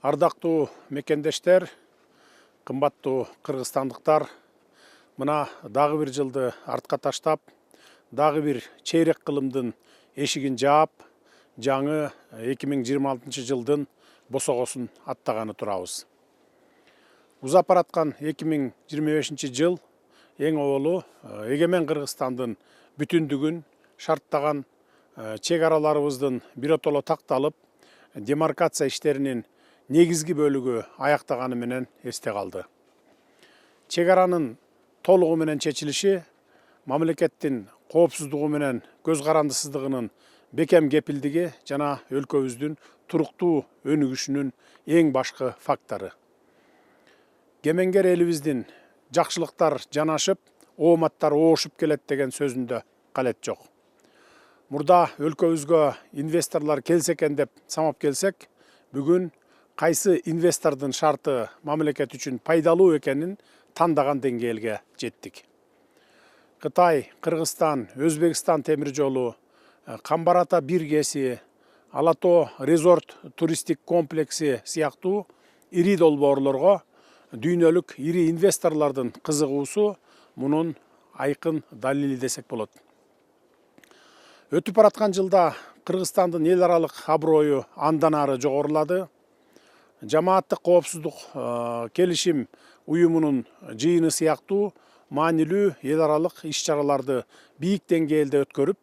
Ардактуу мекендештер, кымбаттуу кыргызстандыктар, мына дагы бир жылды артка таштап, дагы бир чейрек кылымдын эшигин жаап, жаңы 2026 жылдын босогосун аттаганы турабыз. Узап бараткан 2025 жыл эң оболу эгемен Кыргызстандын бүтүндүгүн шарттаган чек араларыбыздын биротоло такталып, демаркация иштеринин негизги бөлүгү аяктаганы менен эсте калды. Чек аранын толугу менен чечилиши мамлекеттин коопсуздугу менен көз карандысыздыгынын бекем кепилдиги жана өлкөбүздүн туруктуу өнүгүшүнүн эң башкы фактору. Кемеңгер элибиздин жакшылыктар жанашып, ооматтар оошуп келет деген сөзүндө калет жок. Мурда өлкөбүзгө инвесторлор келсе экен деп самап келсек, бүгүн кайсы инвестордун шарты мамлекет үчүн пайдалуу экенин тандаган деңгээлге жеттик. Кытай, Кыргызстан, Өзбекстан темир жолу, Камбар-Ата бир КСи, Ала-Тоо резорт туристик комплекси сыяктуу ири долбоорлорго дүйнөлүк ири инвесторлордун кызыгуусу мунун айкын далили десек болот. Өтүп бараткан жылда Кыргызстандын эл аралык аброю андан ары жогорулады. Жамааттык коопсуздук келишим уюмунун жыйыны сыяктуу маанилүү эл аралык иш-чараларды бийик деңгээлде өткөрүп,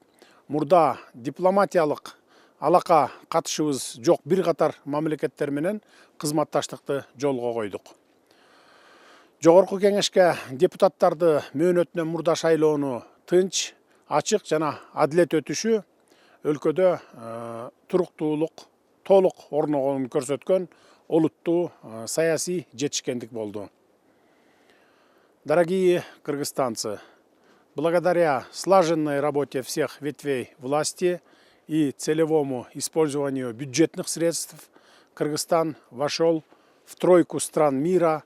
мурда дипломатиялык алака катышыбыз жок бир катар мамлекеттер менен кызматташтыкты жолго койдук. Жогорку кеңешке депутаттарды мөөнөтүнөн мурда шайлоону тынч, ачык жана адилет өтүшү өлкөдө туруктуулук толук орногонун көрсөткөн олуттуу саясий жетишкендик болду. Дорогие кыргызстанцы, благодаря слаженной работе всех ветвей власти и целевому использованию бюджетных средств Кыргызстан вошел в тройку стран мира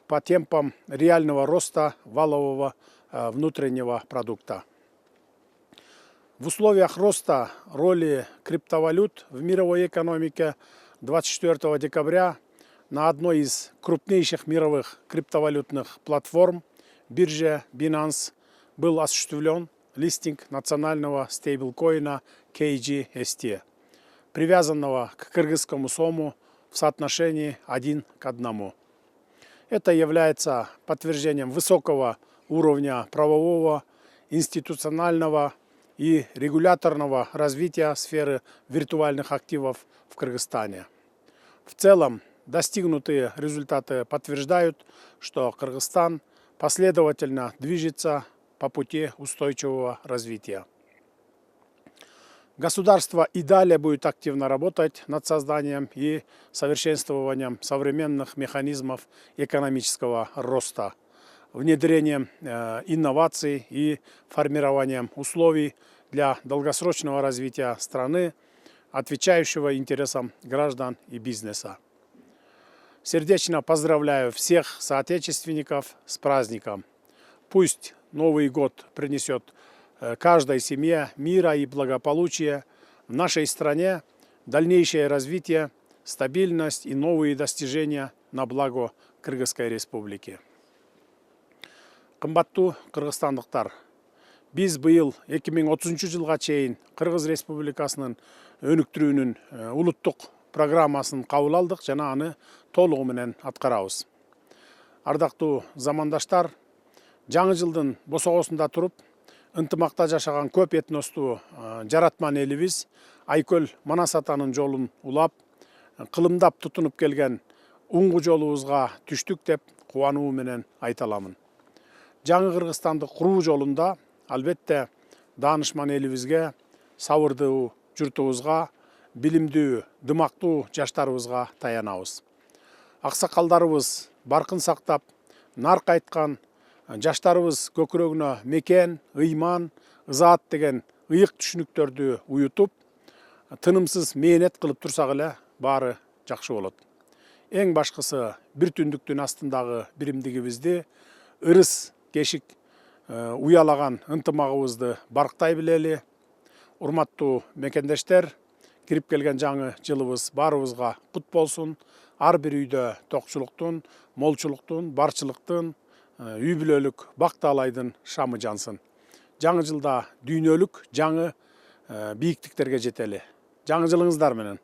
по темпам реального роста валового внутреннего продукта. В условиях роста роли криптовалют в мировой экономике 24 декабря на одной из крупнейших мировых криптовалютных платформ, бирже Binance, был осуществлен листинг национального стейблкоина KGST, привязанного к кыргызскому сому в соотношении 1 к 1. Это является подтверждением высокого уровня правового, институционального и регуляторного развития сферы виртуальных активов в Кыргызстане. В целом, достигнутые результаты подтверждают, что Кыргызстан последовательно движется по пути устойчивого развития. Государство и далее будет активно работать над созданием и совершенствованием современных механизмов экономического роста, внедрением инноваций и формированием условий для долгосрочного развития страны, отвечающего интересам граждан и бизнеса. Сердечно поздравляю всех соотечественников с праздником. Пусть Новый год принесет каждой семье мира и благополучия, в нашей стране дальнейшее развитие, стабильность и новые достижения на благо Кыргызской республики. Кымбаттуу кыргызстандыктар, биз быйыл 2030 жылга чейин Кыргыз Республикасынын өнүктүрүүнүн улуттук программасын кабыл алдык жана аны толугу менен аткарабыз. Ардактуу замандаштар, жаңы жылдын босогосунда туруп, ынтымакта жашаган көп этностуу жаратман элибиз Айкөл Манас атанын жолун улап, кылымдап тутунуп келген уңгу жолубузга түштүк деп кубануу менен айта аламын. Жаңы Кыргызстанды куруу жолунда албетте даанышман элибизге, сабырдуу журтубузга, билимдүү, дымактуу жаштарыбызга таянабыз. Аксакалдарыбыз баркын сактап, нарк айткан жаштарыбыз көкүрөгүнө мекен, ыйман, ызаат деген ыйык түшүнүктөрдү уютуп, тынымсыз мээнет кылып турсак эле баары жакшы болот. Эң башкысы бир түндүктүн астындагы биримдигибизди, ырыс кешик уялаган ынтымагыбызды барктай билели. Урматтуу мекендештер, кирип келген жаңы жылыбыз баарыбызга кут болсун. ар бир үйдө токчулуктун, молчулуктун, барчылыктын, үй бүлөлүк бактаалайдын шамы жансın. Жаңы жылда дүйнөлүк жаңы бийиктиктерге жетели. Жаңы жылыңыздар менен.